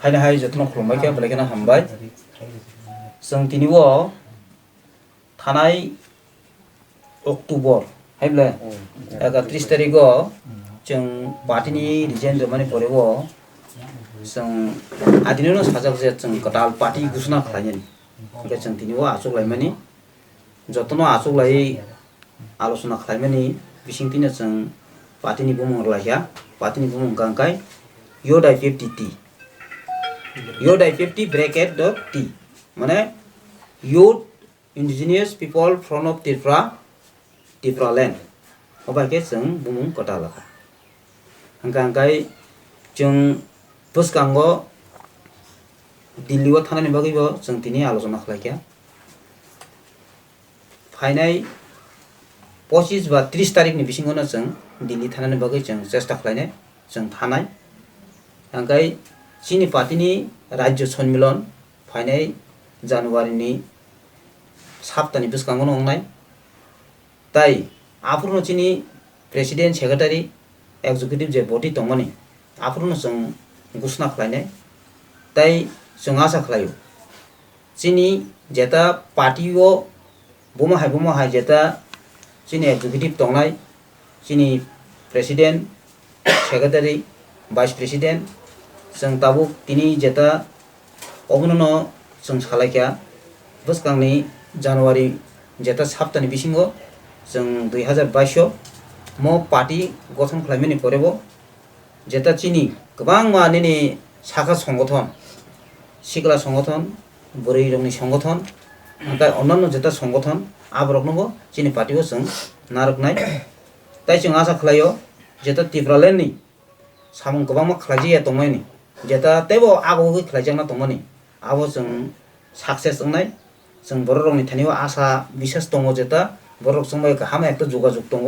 हायना हाय जतन खुलुमबाय के बेलेगना हामबाय जों दिनैबो थानाय अक्ट'बर हायब्ले 31 तारिखआव जों पार्टीनि रिजाइन जमानि परेबो जों आदिनो साजाक जे जों कटाल पार्टी घोषणा खालायनि ओमफ्राय जों दिनैबो आचुगलायमानि जतन आचुगलाय आलोचना खालायमानि बिसिंथिनो जों पार्टीनि बुमुं लाया पार्टीनि बुमुं गांखाय योदाय 50T योदाय 50 ब्रैकेट द T माने youth indigenous people from of Tripura land अबायके जों बुमुं कटा लाखा गांखाय जों बसकांगो दिल्लीआव थानायनि बागैबो जों दिनै आलोचना खालायखाया फाइनाय 25 बा 30 तारिखनि बिसिङावनो जों दिल्ली थानायनि बागै जों चेष्टा खालायनाय जों थानाय गांखाय चिनी पार्टीनि राज्य सम्मेलन फाइनाय जानुवारिनि 7 तानि बसकांगो नंनाय ताई आफुरनो चिनी प्रेसिडेंट सेक्रेटारि एक्जिक्यूटिव जे बडी दंमोनी आफुरनो जों घोषणा खालायनाय ताई जों आशा खालायो चिनी जेता पार्टीओ बुमाहाय जेता चिनी एक्जिक्यूटिव दंनाय चिनी प्रेसिडेंट सेक्रेटारि वाइस प्रेसिडेंट जों ताबुक दिनै जेता अबनो जों सालायखाया बसकांनि जानुवारि जेता 7 तानि बिसिङाव जों 2022 मो पार्टी गठन खालायमानि परेबो जेता चिनी गोबां मानिनि साखा संगठन सिगला संगठन बुरै रंनि संगठन ओमफ्राय अन्यान्य जेता संगठन आबरकनोबो चिनी पार्टीआव जों नारकनाय ताई जों आशा खालायो जेता त्रिपुरालेण्डनि सामुं गोबां मा खालायजाया दंनायनि जेता तेबो आगोवै खालायजाना दंमानि आबो जों साक्सेस दंनाय जों बर' रंनि थानायाव आशा बिसास दङ जेता बर' जोंबो गाहाम एकटा जगाजग दङ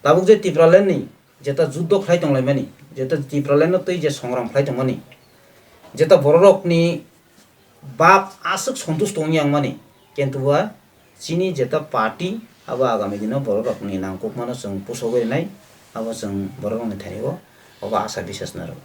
दाबुक जे त्रिपुरालेण्डनि जेता जुद्ध खालाय दंलायमानि जेता त्रिपुरालेण्डआव तै जे संग्राम खालाय दंमानि जेता बर' रकनि बाप आसक सन्तुष्ट दंनि आं मानि किन्तुबा चिनी जेता पार्टी अब आगामी दिनाव बर' रकनि नामखौ मानो जों पोसगैनाय अब जों बर' रंनि थानायाव अब आशा बिसास नारो।